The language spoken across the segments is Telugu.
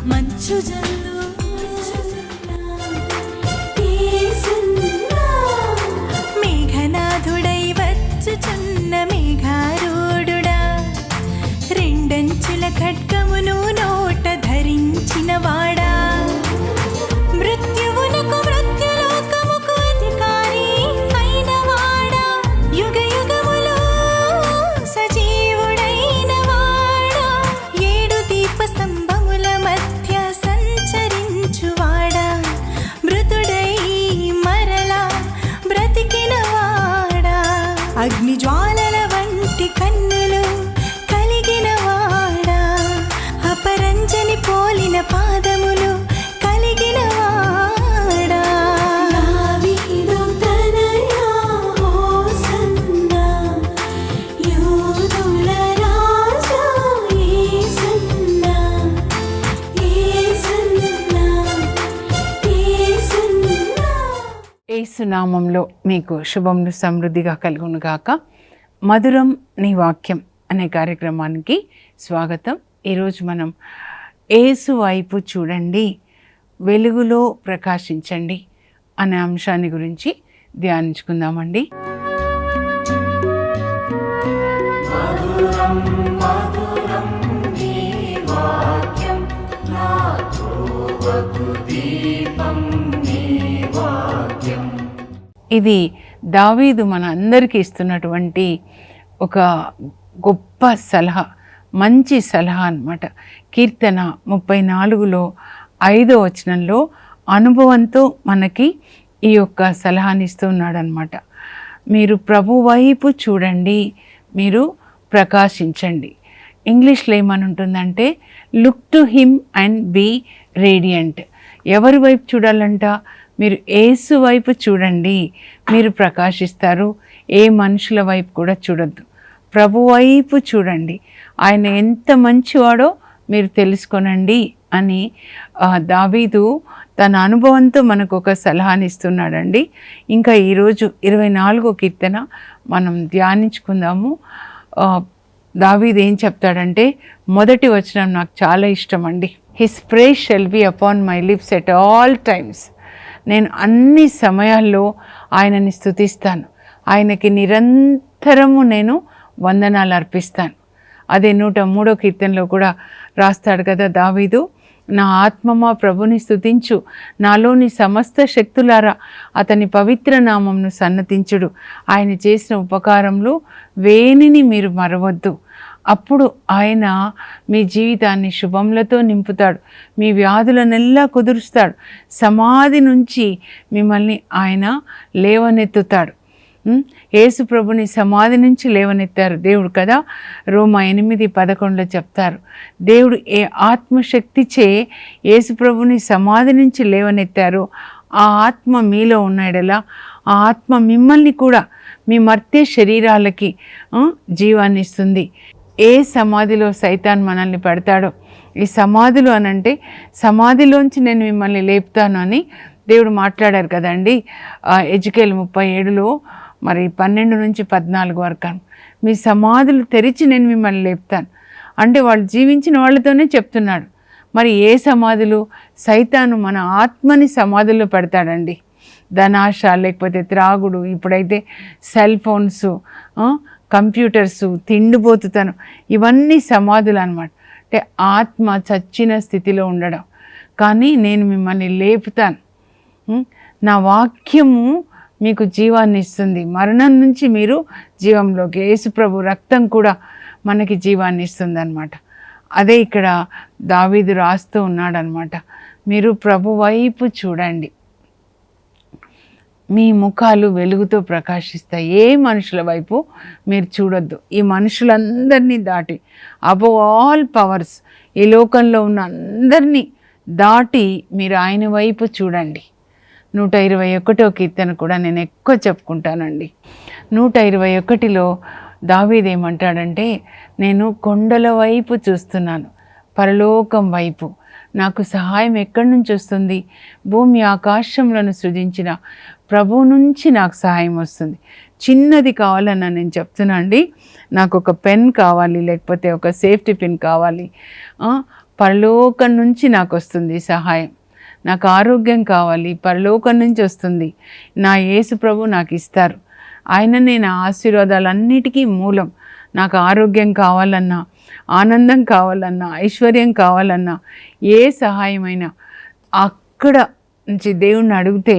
మంచు జల్లు మేఘనాథుడై వచ్చుచున్న మేఘారూఢుడా, రెండంచుల ఖడ్గమును నోట ధరించిన వాడా, మృత్యువునకు మృత్యులోకముకు అధికారి అయిన వాడా, యుగ యుగములో సజీవుడైన వాడా, ఏడు దీప స్తంభముల మధ్య సంచరించువాడా, మృతుడై మరలా బ్రతికిన వాడా, అగ్ని జ్వాలల వంటి కన్నులు కలిగిన వాడా, అపరంజని పోలిన పాదములు కలిగిన వాడా, దావీదు తనయా హోసన్నా, యూదుల రాజా యేసన్నా, యేసన్నా, యేసన్నా. యేసు నామంలో మీకు శుభములు సమృద్ధిగా కలుగునుగాక. మధురం నీ వాక్యం అనే కార్యక్రమానికి స్వాగతం. ఈరోజు మనం యేసు వైపు చూడండి, వెలుగులో ప్రకాశించండి అనే అంశాన్ని గురించి ధ్యానించుకుందామండి. ఇది దావీదు మన అందరికీ ఇస్తున్నటువంటి ఒక గొప్ప సలహా, మంచి సలహా అన్నమాట. కీర్తన 34లో 5వ వచనంలో అనుభవంతో మనకి ఈ యొక్క సలహాని ఇస్తూ ఉన్నాడనమాట. మీరు ప్రభు వైపు చూడండి, మీరు ప్రకాశించండి. ఇంగ్లీష్లో ఏమని ఉంటుందంటే look to him and be radiant. ఎవరి వైపు చూడాలంట? మీరు యేసు వైపు చూడండి, మీరు ప్రకాశిస్తారు. ఏ మనుషుల వైపు కూడా చూడొద్దు, ప్రభు వైపు చూడండి. ఆయన ఎంత మంచివాడో మీరు తెలుసుకోనండి అని దావీదు తన అనుభవంతో మనకు ఒక సలహాని ఇస్తున్నాడండి. ఇంకా ఈరోజు 24వ కీర్తన మనం ధ్యానించుకుందాము. దావీదు ఏం చెప్తాడంటే, మొదటి వచనం నాకు చాలా ఇష్టం అండి. His praise shall be upon my lips at all times. నేను అన్ని సమయాల్లో ఆయనని స్తుతిస్తాను, ఆయనకి నిరంతరము నేను వందనాలు అర్పిస్తాను. అదే 103వ కీర్తనలో కూడా రాస్తాడు కదా దావీదు, నా ఆత్మమా ప్రభుని స్తుతించు, నాలోని సమస్త శక్తులారా అతని పవిత్ర నామంను సన్నతించుడు, ఆయన చేసిన ఉపకారములు వేనిని మీరు మరవద్దు. అప్పుడు ఆయన మీ జీవితాన్ని శుభములతో నింపుతాడు, మీ వ్యాధులనెల్లా కుదురుస్తాడు, సమాధి నుంచి మిమ్మల్ని ఆయన లేవనెత్తుతాడు. యేసు ప్రభుని సమాధి నుంచి లేవనెత్తారు దేవుడు కదా. రోమా 8:11 చెప్తారు, దేవుడు ఏ ఆత్మశక్తిచే యేసు ప్రభుని సమాధి నుంచి లేవనెత్తారో ఆ ఆత్మ మీలో ఉన్నాడలా ఆ ఆత్మ మిమ్మల్ని కూడా మీ మర్త్య శరీరాలకి జీవాన్ని ఇస్తుంది. ఏ సమాధిలో సైతాన్ మనల్ని పెడతాడో, ఈ సమాధులు అనంటే సమాధిలోంచి నేను మిమ్మల్ని లేపుతాను అని దేవుడు మాట్లాడారు కదండి. ఎజికేల్ 37లో మరి 12 నుంచి 14 వరకు, మీ సమాధులు తెరిచి నేను మిమ్మల్ని లేపుతాను అంటే వాళ్ళు జీవించిన వాళ్ళతోనే చెప్తున్నాడు. మరి ఏ సమాధులు? సైతాను మన ఆత్మని సమాధుల్లో పెడతాడండి. ధనాశ, లేకపోతే త్రాగుడు, ఇప్పుడైతే సెల్ ఫోన్స్, కంప్యూటర్సు, తిండిపోతుతనం, ఇవన్నీ సమాధులు అన్నమాట. అంటే ఆత్మ చచ్చిన స్థితిలో ఉండడం. కానీ నేను మిమ్మల్ని లేపుతాను, నా వాక్యము మీకు జీవాన్ని ఇస్తుంది, మరణం నుంచి మీరు జీవంలోకి, యేసుప్రభు రక్తం కూడా మనకి జీవాన్ని ఇస్తుంది అన్నమాట. అదే ఇక్కడ దావీదు రాస్తూ ఉన్నాడనమాట. మీరు ప్రభు వైపు చూడండి, మీ ముఖాలు వెలుగుతో ప్రకాశిస్తాయి. ఏ మనుషుల వైపు మీరు చూడొద్దు. ఈ మనుషులందరినీ దాటి, అబవ్ ఆల్ పవర్స్, ఈ లోకంలో ఉన్న అందరినీ దాటి మీరు ఆయన వైపు చూడండి. 121వ కీర్తన కూడా నేను ఎక్కువ చెప్పుకుంటానండి. 121లో దావీదు ఏమంటాడంటే, నేను కొండల వైపు చూస్తున్నాను, పరలోకం వైపు, నాకు సహాయం ఎక్కడి నుంచి వస్తుంది? భూమి ఆకాశములను సృజించిన ప్రభువు నుంచి నాకు సహాయం వస్తుంది. చిన్నది కావాలన్నా నేను చెప్తున్నా అండి, నాకు ఒక పెన్ కావాలి, లేకపోతే ఒక సేఫ్టీ పిన్ కావాలి, పరలోకం నుంచి నాకు వస్తుంది సహాయం. నాకు ఆరోగ్యం కావాలి, పరలోకం నుంచి వస్తుంది. నా యేసు ప్రభు నాకు ఇస్తారు. ఆయననే నా ఆశీర్వాదాలన్నిటికీ మూలం. నాకు ఆరోగ్యం కావాలన్నా, ఆనందం కావాలన్నా, ఐశ్వర్యం కావాలన్నా, ఏ సహాయమైనా అక్కడ నుంచి దేవుణ్ణి అడిగితే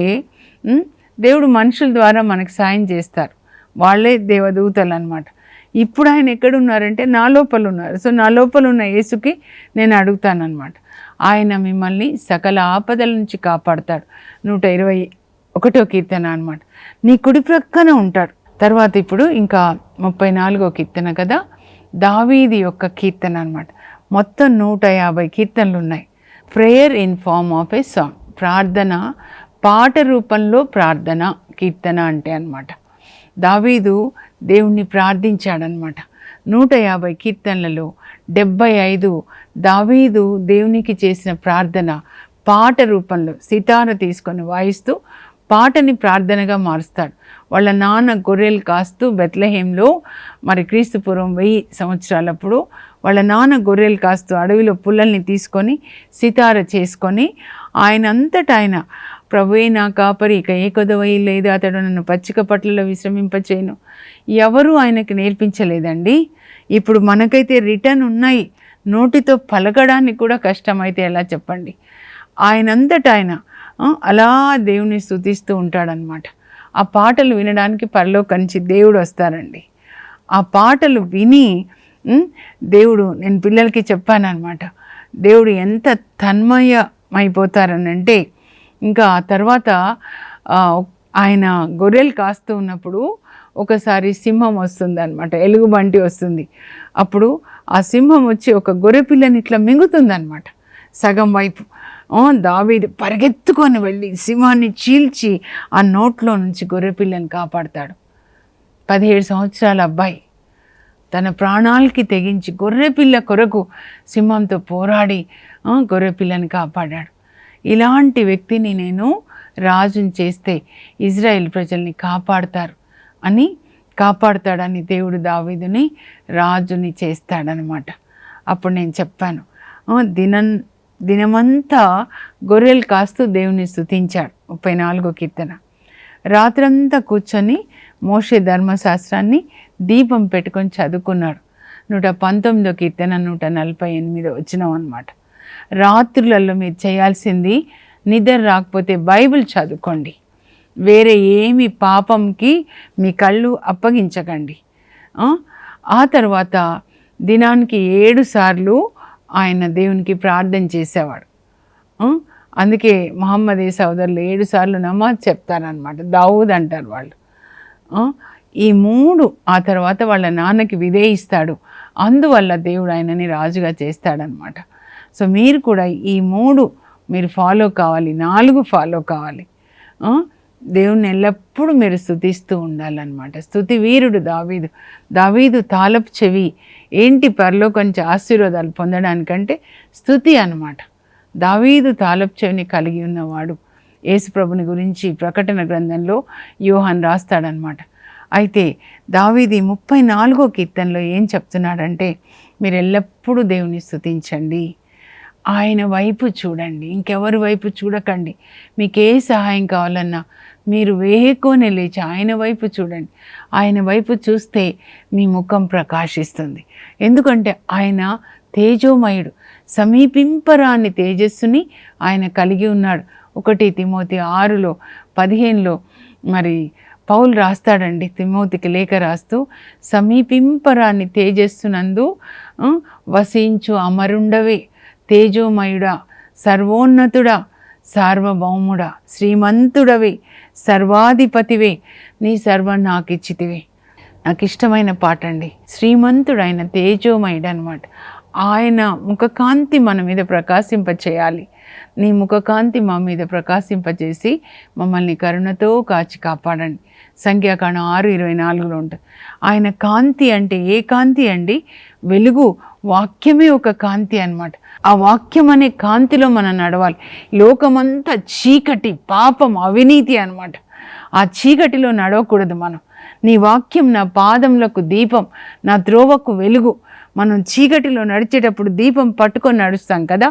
దేవుడు మనుషుల ద్వారా మనకు సాయం చేస్తారు. వాళ్ళే దేవదూతలు అన్నమాట. ఇప్పుడు ఆయన ఎక్కడున్నారంటే నా లోపల ఉన్నారు. సో నా లోపల ఉన్న యేసుకి నేను అడుగుతానన్నమాట. ఆయన మిమ్మల్ని సకల ఆపదల నుంచి కాపాడతాడు. 121వ కీర్తన అన్నమాట. నీ కుడి ప్రక్కన ఉంటాడు. తర్వాత ఇప్పుడు ఇంకా 34వ కీర్తన కదా, దావీది యొక్క కీర్తన అన్నమాట. మొత్తం 150 కీర్తనలు ఉన్నాయి. Prayer in form of a song, ప్రార్థన పాట రూపంలో ప్రార్థన కీర్తన అంటే అన్నమాట. దావీదు దేవుణ్ణి ప్రార్థించాడనమాట. 150 కీర్తనలలో 75 దావీదు దేవునికి చేసిన ప్రార్థన పాట రూపంలో సితార తీసుకొని వాయిస్తూ పాటని ప్రార్థనగా మారుస్తాడు. వాళ్ళ నాన్న గొర్రెలు కాస్తూ బెత్లెహేంలో, మరి క్రీస్తుపూర్వం 1000 సంవత్సరాలప్పుడు వాళ్ళ నాన్న గొర్రెలు కాస్తూ అడవిలో పుల్లల్ని తీసుకొని సితార చేసుకొని ఆయన అంతటా ఆయన, ప్రభువే నా కాపరి, ఇక ఏ కొదవయి లేదు, అతడు నన్ను పచ్చిక పట్లలో విశ్రమింపచేయను, ఎవరు ఆయనకి నేర్పించలేదండి. ఇప్పుడు మనకైతే రిటర్న్ ఉన్నాయి, నోటితో పలకడానికి కూడా కష్టమైతే ఎలా చెప్పండి. ఆయనంతటా ఆయన అలా దేవుని స్తుతిస్తూ ఉంటాడనమాట. ఆ పాటలు వినడానికి పరలోకం నుంచి దేవుడు వస్తారండి. ఆ పాటలు విని దేవుడు, నేను పిల్లలకి చెప్పానన్నమాట, దేవుడు ఎంత తన్మయమైపోతారనంటే, ఇంకా ఆ తర్వాత ఆయన గొర్రెలు కాస్తూ ఉన్నప్పుడు ఒకసారి సింహం వస్తుంది అనమాట, ఎలుగుబంటి వస్తుంది. అప్పుడు ఆ సింహం వచ్చి ఒక గొర్రె పిల్లని ఇట్లా మింగుతుంది సగం వైపు. దావీదు పరిగెత్తుకొని వెళ్ళి సింహాన్ని చీల్చి ఆ నోట్లో నుంచి గొర్రె పిల్లని కాపాడతాడు. 17 సంవత్సరాల అబ్బాయి తన ప్రాణాలకి తెగించి గొర్రె పిల్ల కొరకు సింహంతో పోరాడి గొర్రె పిల్లని కాపాడాడు. ఇలాంటి వ్యక్తిని నేను రాజుని చేస్తే ఇజ్రాయెల్ ప్రజల్ని కాపాడతాడని దేవుడు దావీదుని రాజుని చేస్తాడనమాట. అప్పుడు నేను చెప్పాను, దినమంతా గొర్రెలు కాస్తూ దేవుని స్తుతించాడు. 34వ కీర్తన. రాత్రంతా కూర్చొని మోషే ధర్మశాస్త్రాన్ని దీపం పెట్టుకొని చదువుకున్నాడు. 119వ కీర్తన 148వ వచనం అన్నమాట. రాత్రులలో మీరు చేయాల్సింది, నిద్ర రాకపోతే బైబిల్ చదువుకోండి, వేరే ఏమి పాపంకి మీ కళ్ళు అప్పగించకండి. ఆ తర్వాత దినానికి 7 సార్లు ఆయన దేవునికి ప్రార్థన చేసేవాడు. అందుకే మహమ్మదీ సోదరులు 7 సార్లు నమాజ్ చెప్తారనమాట, దావూద్ అంటారు వాళ్ళు. ఈ 3 ఆ తర్వాత వాళ్ళ నాన్నకి విధేయిస్తాడు. అందువల్ల దేవుడు ఆయనని రాజుగా చేస్తాడనమాట. సో మీరు కూడా ఈ 3 మీరు ఫాలో కావాలి, 4 ఫాలో కావాలి. దేవుణ్ణి ఎల్లప్పుడూ మీరు స్తుతిస్తూ ఉండాలన్నమాట. స్తుతి వీరుడు దావీదు తాళపు చెవి ఏంటి, పరలోకం నుంచి ఆశీర్వాదాలు పొందడానికంటే స్తుతి అన్నమాట. దావీదు తాళపు చెవిని కలిగి ఉన్నవాడు. యేసుప్రభుని గురించి ప్రకటన గ్రంథంలో యోహాన్ రాస్తాడనమాట. అయితే దావీదు 34వ కీర్తనలో ఏం చెప్తున్నాడంటే, మీరు ఎల్లప్పుడూ దేవుని స్తుతించండి, ఆయన వైపు చూడండి, ఇంకెవరి వైపు చూడకండి. మీకు ఏ సహాయం కావాలన్నా మీరు వేకువనే లేచి ఆయన వైపు చూడండి. ఆయన వైపు చూస్తే మీ ముఖం ప్రకాశిస్తుంది. ఎందుకంటే ఆయన తేజోమయుడు, సమీపింపరాని తేజస్సుని ఆయన కలిగి ఉన్నాడు. 1 తిమోతి 6:15 మరి పౌలు రాస్తాడండి, తిమోతికి లేఖ రాస్తూ, సమీపింపరాని తేజస్సునందు వసించు అమరుండవే, తేజోమయుడా, సర్వోన్నతుడా, సార్వభౌముడా, శ్రీమంతుడవే, సర్వాధిపతివే, నీ సర్వం నాకు ఇచ్చితివే. నాకు ఇష్టమైన పాట అండి. శ్రీమంతుడైన తేజోమయుడు అనమాట. ఆయన ముఖకాంతి మన మీద ప్రకాశింపచేయాలి. నీ ముఖకాంతి మా మీద ప్రకాశింపచేసి మమ్మల్ని కరుణతో కాచి కాపాడండి. సంఖ్యాకాండం 6:24 ఉంటుంది. ఆయన కాంతి అంటే ఏ కాంతి అండి? వెలుగు. వాక్యమే ఒక కాంతి అన్నమాట. ఆ వాక్యం అనే కాంతిలో మనం నడవాలి. లోకమంతా చీకటి, పాపం, అవినీతి అన్నమాట. ఆ చీకటిలో నడవకూడదు మనం. నీ వాక్యం నా పాదములకు దీపం, నా త్రోవకు వెలుగు. మనం చీకటిలో నడిచేటప్పుడు దీపం పట్టుకొని నడుస్తాం కదా,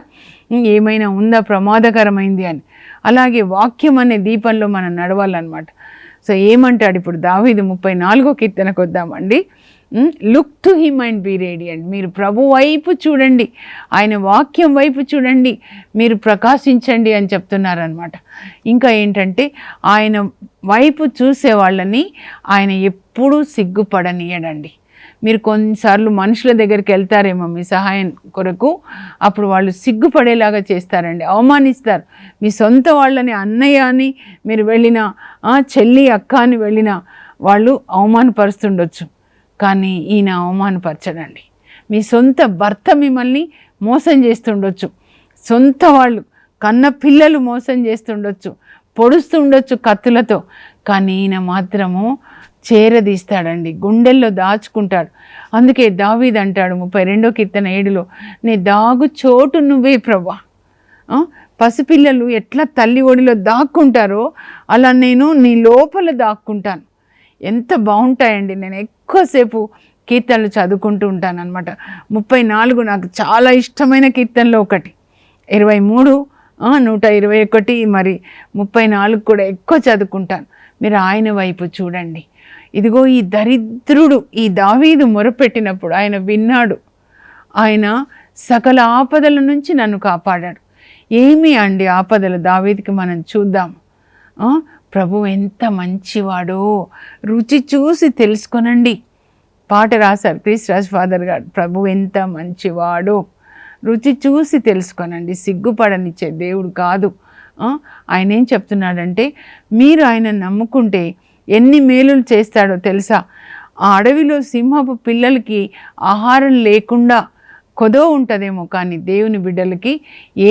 ఏమైనా ఉందా ప్రమాదకరమైంది అని. అలాగే వాక్యం అనే దీపంలో మనం నడవాలన్నమాట. సో ఏమంటాడు ఇప్పుడు దావీదు 34వ కీర్తనకు వద్దామండి. Look to him and be radiant. మీరు ప్రభు వైపు చూడండి, ఆయన వాక్యం వైపు చూడండి, మీరు ప్రకాశించండి అని చెప్తున్నారనమాట. ఇంకా ఏంటంటే ఆయన వైపు చూసే వాళ్ళని ఆయన ఎప్పుడూ సిగ్గుపడనీయడండి. మీరు కొన్నిసార్లు మనుషుల దగ్గరికి వెళ్తారేమో మీ సహాయం కొరకు, అప్పుడు వాళ్ళు సిగ్గుపడేలాగా చేస్తారండి, అవమానిస్తారు. మీ సొంత వాళ్ళని అన్నయ్య అని మీరు వెళ్ళినా, చెల్లి అక్క అని వెళ్ళినా వాళ్ళు అవమానపరుస్తుండొచ్చు, కానీ ఈయన అవమానపరచడండి. మీ సొంత భర్త మిమ్మల్ని మోసం చేస్తుండొచ్చు, సొంత వాళ్ళు కన్న పిల్లలు మోసం చేస్తుండొచ్చు, పొడుస్తుండొచ్చు కత్తులతో, కానీ ఈయన మాత్రము చేరదీస్తాడండి, గుండెల్లో దాచుకుంటాడు. అందుకే దావీదు అంటాడు 32వ కీర్తన 7లో, నీ దాగు చోటు నువ్వే ప్రభా. పసిపిల్లలు ఎట్లా తల్లి ఒడిలో దాక్కుంటారో అలా నేను నీ లోపల దాక్కుంటాను. ఎంత బాగుంటాయండి. నేను ఎక్కువసేపు కీర్తనలు చదువుకుంటూ ఉంటాను అనమాట. 34 నాకు చాలా ఇష్టమైన కీర్తనలో ఒకటి, 23, 121, మరి 34 కూడా ఎక్కువ చదువుకుంటాను. మీరు ఆయన వైపు చూడండి. ఇదిగో ఈ దరిద్రుడు ఈ దావీదు మొరపెట్టినప్పుడు ఆయన విన్నాడు. ఆయన సకల ఆపదల నుంచి నన్ను కాపాడాడు. ఏమి అండి ఆపదలు దావీదుకి మనం చూద్దాం. ప్రభు ఎంత మంచివాడో రుచి చూసి తెలుసుకొనండి. పాట రాశారు క్రిస్రాజ్ ఫాదర్ గారు, ప్రభు ఎంత మంచివాడో రుచి చూసి తెలుసుకొనండి. సిగ్గుపడనిచ్చే దేవుడు కాదు. ఆయన ఏం చెప్తున్నాడంటే, మీరు ఆయన నమ్ముకుంటే ఎన్ని మేలులు చేస్తాడో తెలుసా. ఆ అడవిలో సింహపు పిల్లలకి ఆహారం లేకుండా కొదవ ఉంటుందేమో, కానీ దేవుని బిడ్డలకి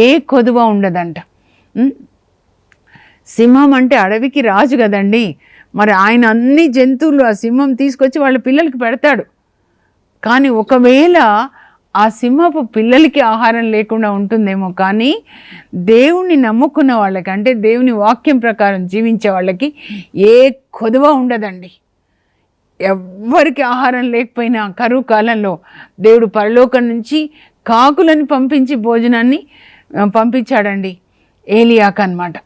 ఏ కొదువ ఉండదంట. సింహం అంటే అడవికి రాజు కదండి, మరి ఆయన అన్ని జంతువులు ఆ సింహం తీసుకొచ్చి వాళ్ళ పిల్లలకి పెడతాడు. కానీ ఒకవేళ ఆ సింహపు పిల్లలకి ఆహారం లేకుండా ఉంటుందేమో, కానీ దేవుణ్ణి నమ్ముకున్న వాళ్ళకి, అంటే దేవుని వాక్యం ప్రకారం జీవించే వాళ్ళకి ఏ కొదువ ఉండదండి. ఎవ్వరికి ఆహారం లేకపోయినా కరువు కాలంలో దేవుడు పరలోకం నుంచి కాకులను పంపించి భోజనాన్ని పంపించాడండి ఏలియాకు అన్నమాట.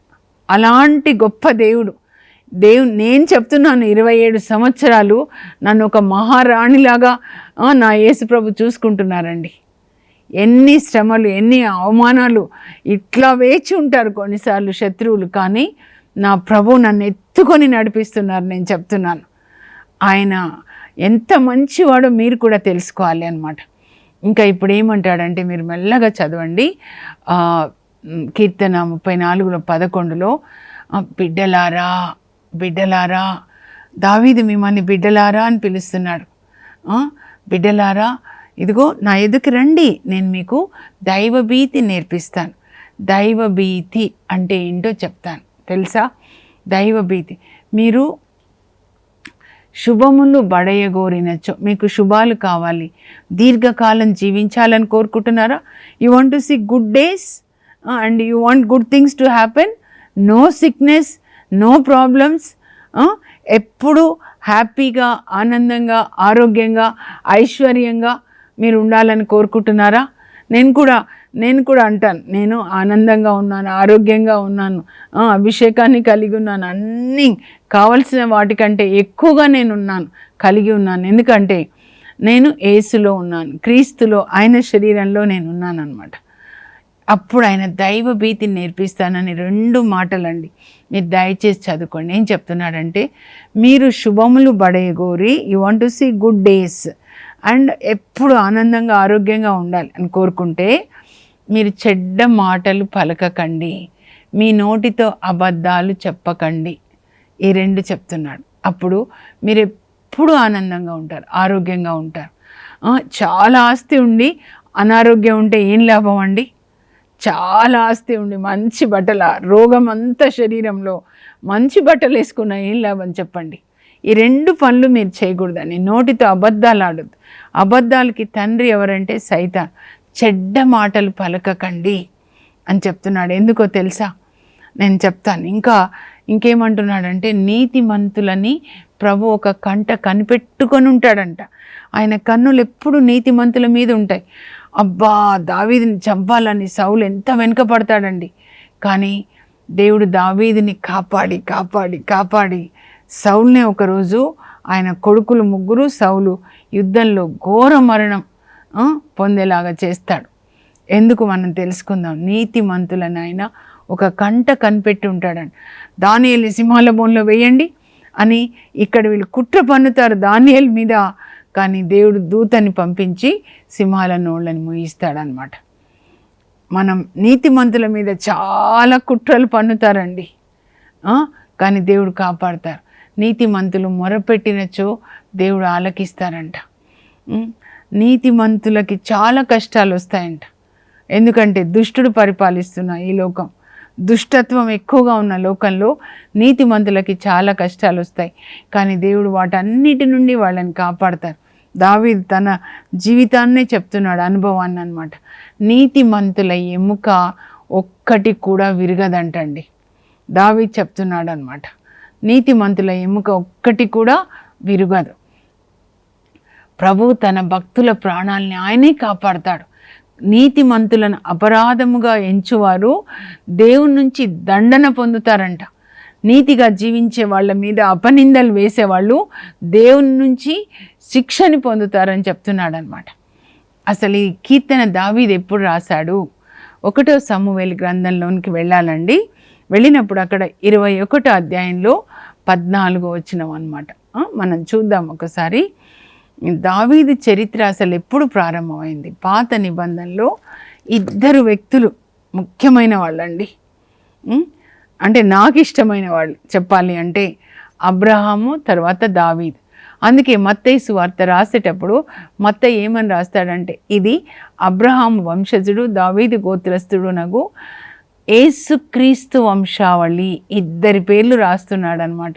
అలాంటి గొప్ప దేవుడు. నేను చెప్తున్నాను, 27 సంవత్సరాలు నన్ను ఒక మహారాణిలాగా నా యేసుప్రభు చూసుకుంటున్నారండి. ఎన్ని శ్రమలు, ఎన్ని అవమానాలు, ఇట్లా వేచి ఉంటారు కొన్నిసార్లు శత్రువులు, కానీ నా ప్రభు నన్ను ఎత్తుకొని నడిపిస్తున్నారు. నేను చెప్తున్నాను, ఆయన ఎంత మంచివాడో మీరు కూడా తెలుసుకోవాలి అన్నమాట. ఇంకా ఇప్పుడు ఏమంటాడంటే, మీరు మెల్లగా చదవండి. కీర్తన 34లో 11లో, బిడ్డలారా బిడ్డలారా, దావీదు మిమ్మల్ని బిడ్డలారా అని పిలుస్తున్నాడు. బిడ్డలారా, ఇదిగో నా ఎదుకు రండి, నేను మీకు దైవభీతి నేర్పిస్తాను. దైవభీతి అంటే ఏంటో చెప్తాను తెలుసా. దైవభీతి, మీరు శుభములు బడయగోరినచో, మీకు శుభాలు కావాలి, దీర్ఘకాలం జీవించాలని కోరుకుంటున్నారా? You want to see good days and you want good things to happen, no sickness, no problems, ఎప్పుడు హ్యాపీగా, ఆనందంగా, ఆరోగ్యంగా, ఐశ్వర్యంగా మీరు ఉండాలని కోరుకుంటున్నారా? నేను కూడా అంటాను, నేను ఆనందంగా ఉన్నాను, ఆరోగ్యంగా ఉన్నాను, అభిషేకాన్ని కలిగి ఉన్నాను, అన్నీ కావలసిన వాటికంటే ఎక్కువగా నేనున్నాను, కలిగి ఉన్నాను. ఎందుకంటే నేను యేసులో ఉన్నాను, క్రీస్తులో, ఆయన శరీరంలో నేను ఉన్నాను అన్నమాట. అప్పుడు ఆయన దైవ భీతిని నేర్పిస్తానని 2 మాటలండి, మీరు దయచేసి చదువుకోండి. ఏం చెప్తున్నాడంటే, మీరు శుభములు బడయగోరి, you want to see good days and ఎప్పుడు ఆనందంగా ఆరోగ్యంగా ఉండాలి అని కోరుకుంటే, మీరు చెడ్డ మాటలు పలకకండి, మీ నోటితో అబద్ధాలు చెప్పకండి. ఈ 2 చెప్తున్నాడు. అప్పుడు మీరు ఎప్పుడు ఆనందంగా ఉంటారు, ఆరోగ్యంగా ఉంటారు. చాలా ఆస్తి ఉండి అనారోగ్యం ఉంటే ఏం లాభం అండి? చాలా ఆస్తి ఉండి మంచి బట్టల, రోగం అంతా శరీరంలో, మంచి బట్టలు వేసుకున్న ఏం లాభం చెప్పండి? ఈ 2 పనులు మీరు చేయకూడదని. నోటితో అబద్ధాలు ఆడద్దు. అబద్ధాలకి తండ్రి ఎవరంటే సైతాన్. చెడ్డ మాటలు పలకకండి అని చెప్తున్నాడు. ఎందుకో తెలుసా? నేను చెప్తాను. ఇంకా ఇంకేమంటున్నాడంటే నీతిమంతులని ప్రభు ఒక కంట కనిపెట్టుకొని ఉంటాడంట. ఆయన కన్నులు ఎప్పుడు నీతిమంతుల మీద ఉంటాయి. అబ్బా, దావీదుని చంపాలని సౌలు ఎంత వెనుకపడతాడండి. కానీ దేవుడు దావీదుని కాపాడి కాపాడి కాపాడి సౌల్నే ఒకరోజు ఆయన కొడుకులు ముగ్గురు సౌలు యుద్ధంలో ఘోర మరణం పొందేలాగా చేస్తాడు. ఎందుకు మనం తెలుసుకుందాం. నీతిమంతులని ఆయన ఒక కంట కనిపెట్టి ఉంటాడండి. దానియేలు సింహాల బోన్లో వేయండి అని ఇక్కడ వీళ్ళు కుట్ర పన్నుతారు దానియేలు మీద, కానీ దేవుడు దూతని పంపించి సింహాల నోళ్ళని ముగిస్తాడనమాట. మనం నీతిమంతుల మీద చాలా కుట్రలు పన్నుతారండి, కానీ దేవుడు కాపాడతారు. నీతిమంతులు మొరపెట్టినచో దేవుడు ఆలకిస్తారంట. నీతిమంతులకి చాలా కష్టాలు వస్తాయంట. ఎందుకంటే దుష్టుడు పరిపాలిస్తున్న ఈ లోకం, దుష్టత్వం ఎక్కువగా ఉన్న లోకంలో నీతిమంతులకి చాలా కష్టాలు వస్తాయి, కానీ దేవుడు వాటన్నిటి నుండి వాళ్ళని కాపాడతారు. దావీదు తన జీవితాన్నే చెప్తున్నాడు, అనుభవాన్ని అన్నమాట. నీతిమంతుల ఎముక ఒక్కటి కూడా విరగదంటండి. దావీదు చెప్తున్నాడు అనమాట. నీతిమంతుల ఎముక ఒక్కటి కూడా విరగదు. ప్రభువు తన భక్తుల ప్రాణాలని ఆయనే కాపాడతాడు. నీతిమంతులను అపరాధముగా ఎంచువారు దేవుని నుంచి దండన పొందుతారంట. నీతిగా జీవించే వాళ్ళ మీద అపనిందలు వేసేవాళ్ళు దేవుని నుంచి శిక్షని పొందుతారని చెప్తున్నాడు అనమాట. అసలు ఈ కీర్తన దావీదు ఎప్పుడు రాశాడు? 1 సమూయేలు గ్రంథంలోనికి వెళ్ళాలండి. వెళ్ళినప్పుడు అక్కడ 21 అధ్యాయంలో 14 వచనం అనమాట. మనం చూద్దాం ఒకసారి. దావీదు చరిత్ర అసలు ఎప్పుడు ప్రారంభమైంది? పాత నిబంధనలో 2 వ్యక్తులు ముఖ్యమైన వాళ్ళండి. అంటే నాకు ఇష్టమైన వాళ్ళు చెప్పాలి అంటే అబ్రహాము తర్వాత దావీదు. అందుకే మత్తయి సువార్త రాసేటప్పుడు మత్తయి ఏమని రాస్తాడంటే, ఇది అబ్రహాము వంశజుడు దావీదు గోత్రస్థుడునగు యేసుక్రీస్తు వంశావళి. 2 పేర్లు రాస్తున్నాడు అనమాట.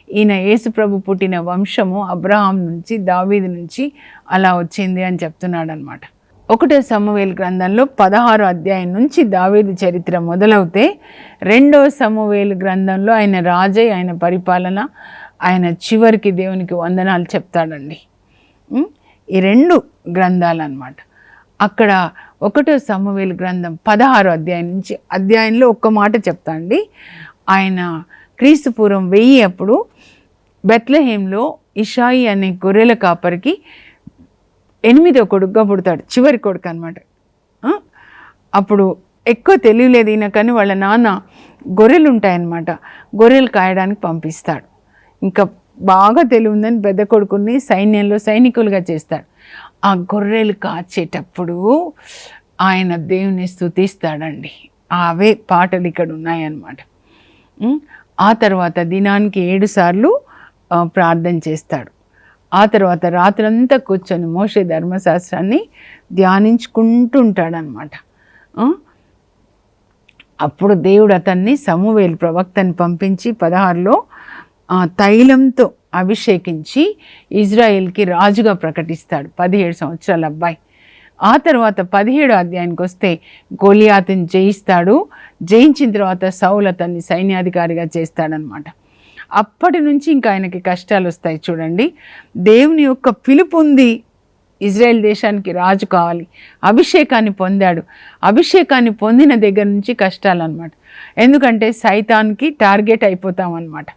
ఈయన యేసు ప్రభు పుట్టిన వంశము అబ్రహాం నుంచి దావీదు నుంచి అలా వచ్చింది అని చెప్తున్నాడు అనమాట. 1 సమూయేలు గ్రంథంలో 16 అధ్యాయం నుంచి దావీదు చరిత్ర మొదలవుతే 2 సమూయేలు గ్రంథంలో ఆయన రాజై ఆయన పరిపాలన, ఆయన చివరికి దేవునికి వందనాలు చెప్తాడండి. ఈ 2 గ్రంథాలు అన్నమాట. అక్కడ 1 సమూయేలు గ్రంథం 16 అధ్యాయం నుంచి అధ్యాయంలో ఒక్క మాట చెప్తా అండి. ఆయన క్రీస్తు పూర్వం 1000 అప్పుడు బెత్లెహేంలో ఇషాయి అనే గొర్రెల కాపరికి 8వ కొడుకుగా పుడతాడు, చివరి కొడుకు అనమాట. అప్పుడు ఎక్కువ తెలియలేదు ఈయన, కానీ వాళ్ళ నాన్న గొర్రెలు ఉంటాయన్నమాట, గొర్రెలు కాయడానికి పంపిస్తాడు. ఇంకా బాగా తెలివి ఉందని పెద్ద కొడుకుని సైన్యంలో సైనికులుగా చేస్తాడు. ఆ గొర్రెలు కాచేటప్పుడు ఆయన దేవుని స్తుతిస్తాడండి. అవే పాటలు ఇక్కడ ఉన్నాయన్నమాట. ఆ తర్వాత దినానికి 7 సార్లు ప్రార్థన చేస్తాడు. ఆ తర్వాత రాత్రంతా కూర్చొని మోషే ధర్మశాస్త్రాన్ని ధ్యానించుకుంటూ ఉంటాడనమాట. అప్పుడు దేవుడు అతన్ని సమూయేలు ప్రవక్తని పంపించి 16లో తైలంతో అభిషేకించి ఇజ్రాయేల్కి రాజుగా ప్రకటిస్తాడు. 17 సంవత్సరాల అబ్బాయి. ఆ తర్వాత 17 అధ్యాయానికి వస్తే గోలియాతుని జయిస్తాడు. జయించిన తర్వాత సౌలు అతన్ని సైన్యాధికారిగా చేస్తాడనమాట. అప్పటి నుంచి ఇంకా ఆయనకి కష్టాలు వస్తాయి చూడండి. దేవుని యొక్క పిలుపు ఉంది, ఇజ్రాయెల్ దేశానికి రాజు కావాలి, అభిషేకాన్ని పొందాడు. అభిషేకాన్ని పొందిన దగ్గర నుంచి కష్టాలు అనమాట. ఎందుకంటే సైతాన్కి టార్గెట్ అయిపోతాం అన్నమాట,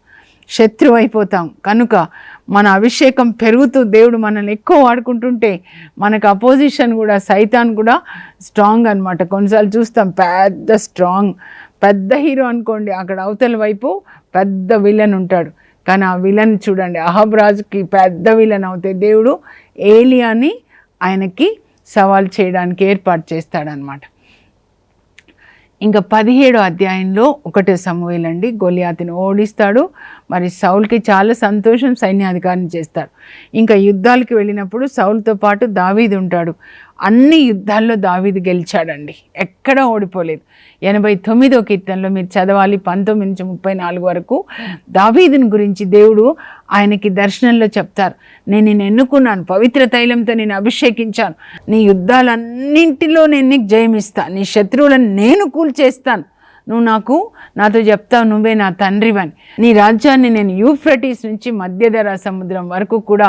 శత్రువు అయిపోతాం. కనుక మన అభిషేకం పెరుగుతూ దేవుడు మనల్ని ఎక్కువ వాడుకుంటుంటే మనకు అపోజిషన్ కూడా సైతాన్ కూడా స్ట్రాంగ్ అనమాట. కొన్నిసార్లు చూస్తాం పెద్ద స్ట్రాంగ్ పెద్ద హీరో అనుకోండి, అక్కడ అవతల వైపు పెద్ద విలన్ ఉంటాడు. కానీ ఆ విలన్ చూడండి, అహబ్ రాజుకి పెద్ద విలన్ అవుతే దేవుడు ఏలియాని ఆయనకి సవాల్ చేయడానికి ఏర్పాటు చేస్తాడనమాట. ఇంకా 17 అధ్యాయంలో 1 సమూయేలు అండి గొలియాతుని ఓడిస్తాడు. మరి సౌల్కి చాలా సంతోషం, సైన్యాధికారిని చేస్తాడు. ఇంకా యుద్ధాలకి వెళ్ళినప్పుడు సౌల్తో పాటు దావీదు ఉంటాడు. అన్ని యుద్ధాల్లో దావీదు గెలిచాడండి, ఎక్కడా ఓడిపోలేదు. 89వ కీర్తనలో మీరు చదవాలి 19 నుంచి 34 వరకు దావీదుని గురించి దేవుడు ఆయనకి దర్శనంలో చెప్తారు. నేను నిన్ను ఎన్నుకున్నాను, పవిత్ర తైలంతో నేను అభిషేకించాను, నీ యుద్ధాలన్నింటిలో నేను నీకు జయమిస్తాను, నీ శత్రువులను నేను కూల్చేస్తాను, నువ్వు నాతో చెప్తావు, నువ్వే నా తండ్రివని. నీ రాజ్యాన్ని నేను యూఫ్రటీస్ నుంచి మధ్యధరా సముద్రం వరకు కూడా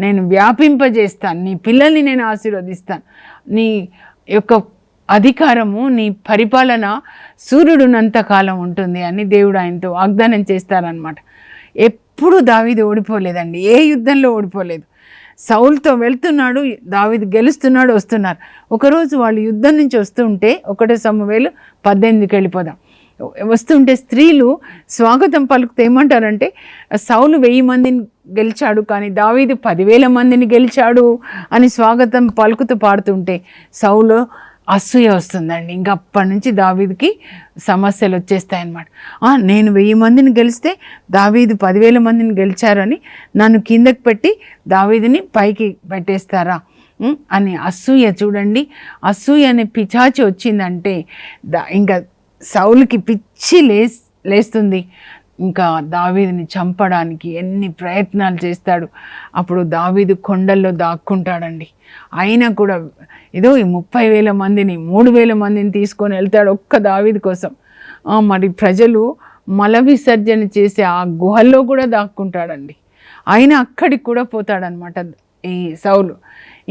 నేను వ్యాపింపజేస్తాను. నీ పిల్లల్ని నేను ఆశీర్వదిస్తాను. నీ యొక్క అధికారము, నీ పరిపాలన సూర్యుడున్నంత కాలం ఉంటుంది అని దేవుడు ఆయనతో వాగ్దానం చేస్తారనమాట. ఎప్పుడు దావీదు ఓడిపోలేదండి, ఏ యుద్ధంలో ఓడిపోలేదు. సౌలుతో వెళ్తున్నాడు, దావీదు గెలుస్తున్నాడు, వస్తున్నారు. ఒకరోజు వాళ్ళు యుద్ధం నుంచి వస్తుంటే 1 సమూయేలు 18కి వెళ్ళిపోదాం. వస్తుంటే స్త్రీలు స్వాగతం పలుకుతూ ఏమంటారంటే, సౌలు 1000 మందిని గెలిచాడు కానీ దావీదు 10,000 మందిని గెలిచాడు అని స్వాగతం పలుకుతూ పాడుతుంటే సౌలు అసూయ వస్తుందండి. ఇంకా అప్పటి నుంచి దావీదుకి సమస్యలు వచ్చేస్తాయన్నమాట. నేను 1000 మందిని గెలిస్తే దావీదు 10,000 మందిని గెలిచారని నన్ను కిందకి పెట్టి దావీదుని పైకి పెట్టేస్తారా అని అసూయ. చూడండి, అసూయ అనే పిచాచి వచ్చిందంటే ఇంకా సౌలుకి పిచ్చి లేస్తుంది. ఇంకా దావీదుని చంపడానికి ఎన్ని ప్రయత్నాలు చేస్తాడు. అప్పుడు దావీదు కొండల్లో దాక్కుంటాడండి. అయినా కూడా ఏదో ఈ 30,000 మందిని 3,000 మందిని తీసుకొని వెళ్తాడు ఒక్క దావీదు కోసం. మరి ప్రజలు మల విసర్జన చేసే ఆ గుహల్లో కూడా దాక్కుంటాడండి. అయినా అక్కడికి కూడా పోతాడనమాట ఈ సౌలు.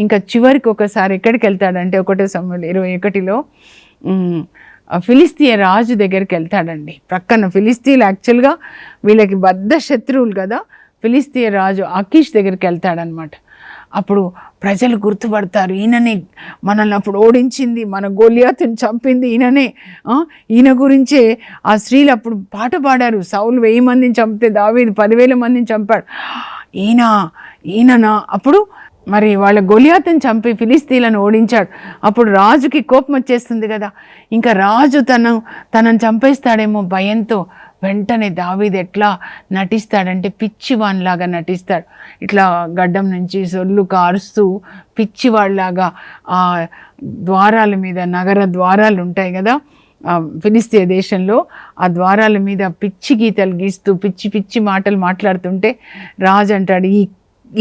ఇంకా చివరికి ఒకసారి ఎక్కడికి వెళ్తాడంటే 1 సమూయేలు 21లో ఫిలిస్తీయ రాజు దగ్గరికి వెళ్తాడండి. ప్రక్కన ఫిలిస్తీన్లు యాక్చువల్గా వీళ్ళకి బద్ద శత్రువులు కదా. ఫిలిస్తీయ రాజు ఆకీష్ దగ్గరికి వెళ్తాడనమాట. అప్పుడు ప్రజలు గుర్తుపడతారు, ఈయననే మనల్ని అప్పుడు ఓడించింది, మన గొలియాతుని చంపింది ఈయననే. ఈయన గురించే ఆ స్త్రీలు అప్పుడు పాట పాడారు, సౌలు 1000 మందిని చంపితే దావీదు 10,000 మందిని చంపాడు, ఈయననా. అప్పుడు మరి వాళ్ళ గొలియాతుని చంపి ఫిలిస్తీన్లను ఓడించాడు. అప్పుడు రాజుకి కోపం వచ్చేస్తుంది కదా. ఇంకా రాజు తనను చంపేస్తాడేమో భయంతో వెంటనే దావీదు ఎట్లా నటిస్తాడంటే పిచ్చివాన్లాగా నటిస్తాడు. ఇట్లా గడ్డం నుంచి సొల్లు కారుస్తూ పిచ్చివాళ్ళలాగా ఆ ద్వారాల మీద, నగర ద్వారాలు ఉంటాయి కదా ఫిలిస్తీయ దేశంలో, ఆ ద్వారాల మీద పిచ్చి గీతలు గీస్తూ పిచ్చి పిచ్చి మాటలు మాట్లాడుతుంటే రాజు అంటాడు,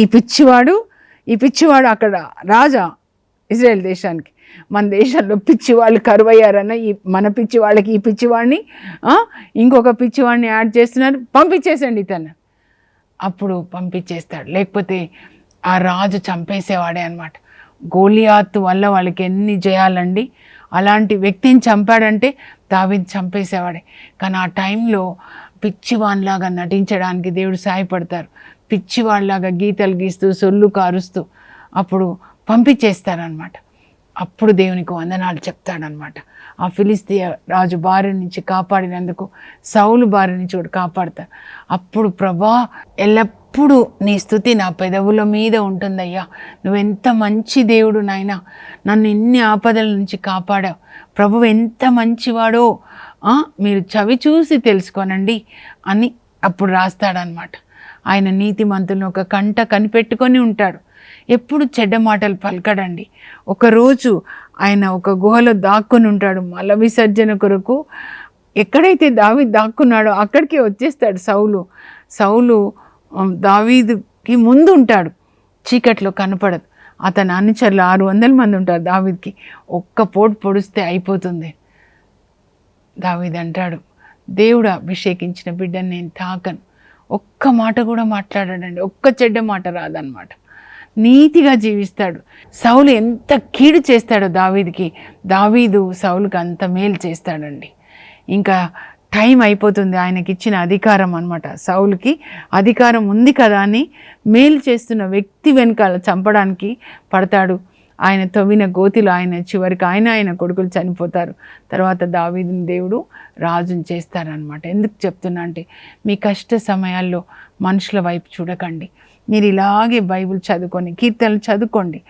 ఈ పిచ్చివాడు అక్కడ రాజా ఇజ్రాయెల్ దేశానికి, మన దేశంలో పిచ్చివాళ్ళు కరువయ్యారన్న మన పిచ్చివాళ్ళకి ఈ పిచ్చివాడిని ఇంకొక పిచ్చివాడిని యాడ్ చేస్తున్నారు, పంపించేసండి ఇతను. అప్పుడు పంపించేస్తాడు, లేకపోతే ఆ రాజు చంపేసేవాడే అనమాట. గోలియాతు వల్ల వాళ్ళకి ఎన్ని జయాలండి. అలాంటి వ్యక్తిని చంపాడంటే దావీదు చంపేసేవాడే. కానీ ఆ టైంలో పిచ్చివాన్లాగా నటించడానికి దేవుడు సహాయపడతారు. పిచ్చివాళ్ళలాగా గీతలు గీస్తూ సొల్లు కారుస్తూ అప్పుడు పంపించేస్తారనమాట. అప్పుడు దేవునికి వందనాలు చెప్తాడనమాట. ఆ ఫిలిస్తీయ రాజు బారి నుంచి కాపాడినందుకు సౌలు బారి నుంచి కూడా కాపాడతారు. అప్పుడు ప్రభా ఎల్లప్పుడూ నీ స్తుతి నా పెదవుల మీద ఉంటుందయ్యా, నువ్వెంత మంచి దేవుడు నాయనా, నన్ను ఇన్ని ఆపదల నుంచి కాపాడావు, ప్రభువు ఎంత మంచివాడో మీరు చవి చూసి తెలుసుకోనండి అని అప్పుడు రాస్తాడనమాట. ఆయన నీతిమంతులను ఒక కంట కనిపెట్టుకొని ఉంటాడు, ఎప్పుడు చెడ్డ మాటలు పలకడండి. ఒకరోజు ఆయన ఒక గుహలో దాక్కుని ఉంటాడు మల విసర్జన కొరకు. ఎక్కడైతే దావీదు దాక్కున్నాడో అక్కడికి వచ్చేస్తాడు సౌలు దావీదుకి ముందు ఉంటాడు, చీకట్లో కనపడదు. అతని అనుచరులు 600 మంది ఉంటారు. దావీదుకి ఒక్క పోటు పొడిస్తే అయిపోతుంది. దావీదు అంటాడు, దేవుడు అభిషేకించిన బిడ్డను నేను తాకను. ఒక్క మాట కూడా మాట్లాడాడండి, ఒక్క చెడ్డ మాట రాదనమాట. నీతిగా జీవిస్తాడు. సౌలు ఎంత కీడు చేస్తాడో దావీదుకి, దావీదు సౌలుకి అంత మేలు చేస్తాడండి. ఇంకా టైం అయిపోతుంది, ఆయనకి ఇచ్చిన అధికారం అనమాట. సౌలుకి అధికారం ఉంది కదా అని మేలు చేస్తున్న వ్యక్తి వెనకాల చంపడానికి పడతాడు. ఆయన తవ్విన గోతిలో చివరికి ఆయన కొడుకులు చనిపోతారు. తర్వాత దావీదుని దేవుడు రాజుని చేస్తారనమాట. ఎందుకు చెప్తున్నా అంటే, మీ కష్ట సమయాల్లో మనుషుల వైపు చూడకండి. మీరు ఇలాగే బైబిల్ చదువుకొని కీర్తనలు చదువుకోండి,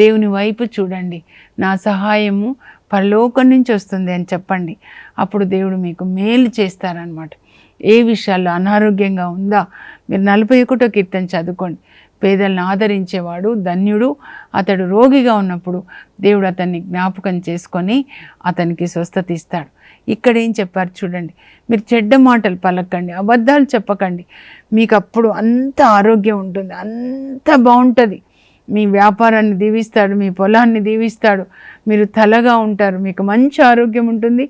దేవుని వైపు చూడండి, నా సహాయము పరలోకం నుంచి వస్తుంది అని చెప్పండి. అప్పుడు దేవుడు మీకు మేలు చేస్తారనమాట. ఏ విషయాల్లో అనారోగ్యంగా ఉందా, మీరు 41వ కీర్తన చదువుకోండి. పేదలను ఆదరించేవాడు ధన్యుడు, అతడు రోగిగా ఉన్నప్పుడు దేవుడు అతన్ని జ్ఞాపకం చేసుకొని అతనికి స్వస్థత ఇస్తాడు. ఇక్కడ ఏం చెప్పారు చూడండి, మీరు చెడ్డ మాటలు పలకండి, అబద్ధాలు చెప్పకండి, మీకు అప్పుడు అంత ఆరోగ్యం ఉంటుంది, అంత బాగుంటుంది. మీ వ్యాపారాన్ని దీవిస్తాడు, మీ పొలాన్ని దీవిస్తాడు, మీరు తలగా ఉంటారు, మీకు మంచి ఆరోగ్యం ఉంటుంది,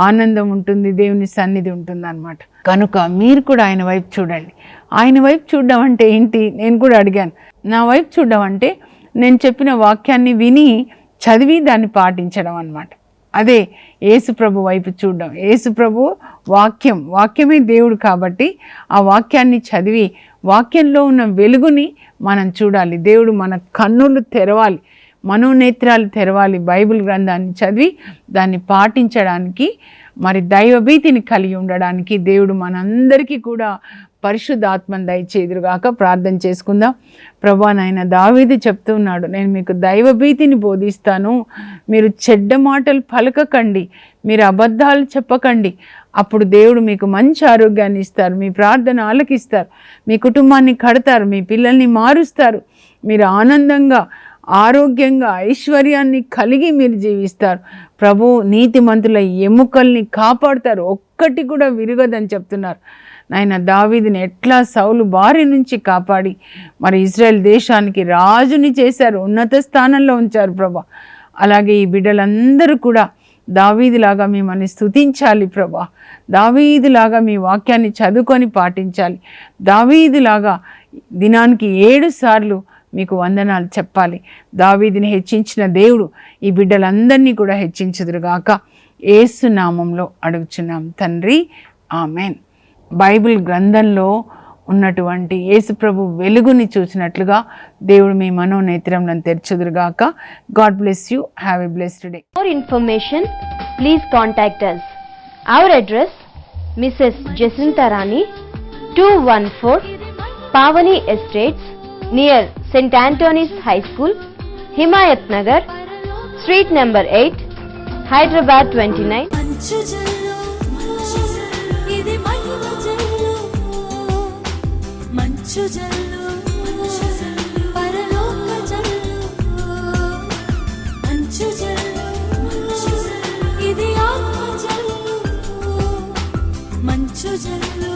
ఆనందం ఉంటుంది, దేవుని సన్నిధి ఉంటుంది అన్నమాట. కనుక మీరు కూడా ఆయన వైపు చూడండి. ఆయన వైపు చూడడం అంటే ఏంటి? నేను కూడా అడిగాను. నా వైపు చూడడం అంటే నేను చెప్పిన వాక్యాన్ని విని చదివి దాన్ని పాటించడం అన్నమాట. అదే యేసు ప్రభు వైపు చూడడం. యేసు ప్రభు వాక్యమే దేవుడు కాబట్టి ఆ వాక్యాన్ని చదివి వాక్యంలో ఉన్న వెలుగుని మనం చూడాలి. దేవుడు మన కన్నులు తెరవాలి, మనోనేత్రాలు తెరవాలి. బైబిల్ గ్రంథాన్ని చదివి దాన్ని పాటించడానికి, మరి దైవభీతిని కలిగి ఉండడానికి దేవుడు మనందరికీ కూడా పరిశుద్ధాత్మను దయచేదురుగాక. ప్రార్థన చేసుకుందాం. ప్రభువా, నాయన దావీదు చెప్తూ ఉన్నాడు, నేను మీకు దైవభీతిని బోధిస్తాను, మీరు చెడ్డ మాటలు పలకకండి, మీరు అబద్ధాలు చెప్పకండి, అప్పుడు దేవుడు మీకు మంచి ఆరోగ్యాన్ని ఇస్తారు, మీ ప్రార్థన ఆలకిస్తారు, మీ కుటుంబాన్ని కడతారు, మీ పిల్లల్ని మారుస్తారు, మీరు ఆనందంగా ఆరోగ్యంగా ఐశ్వర్యాన్ని కలిగి మీరు జీవిస్తారు. ప్రభు నీతిమంతుల ఎముకల్ని కాపాడుతారు, ఒక్కటి కూడా విరగదని చెప్తున్నారు. నాయన దావీదుని ఎట్లా సౌలు బారి నుంచి కాపాడి మరి ఇజ్రాయెల్ దేశానికి రాజుని చేశారు, ఉన్నత స్థానంలో ఉంచారు ప్రభా. అలాగే ఈ బిడ్డలందరూ కూడా దావీదులాగా మిమ్మల్ని స్తుతించాలి ప్రభా. దావీదులాగా మీ వాక్యాన్ని చదువుకొని పాటించాలి. దావీదులాగా దినానికి 7 సార్లు మీకు వందనాలు చెప్పాలి. దావీదుని హెచ్చించిన దేవుడు ఈ బిడ్డలందరినీ కూడా హెచ్చించుదురుగాక. యేసు నామంలో అడుగుచున్నాం తండ్రి, ఆమెన్. బైబిల్ గ్రంథంలో ఉన్నటువంటి యేసు ప్రభు వెలుగుని చూసినట్లుగా దేవుడు మీ మనోనేత్రంలో తెరచుదురుగాక. God bless you. Have a blessed day. For information, please contact us. Our address, Mrs. Jacinta Rani, 214 Pavani Estates, near St. Anthony's High School, Himayat Nagar, Street number 8, Hyderabad 29. మంచు జల్లు, ఇది మహిమ జల్లు, మంచు జల్లు, పరలోక జల్లు, మంచు జల్లు, ఇది ఆత్మ జల్లు, మంచు జల్లు.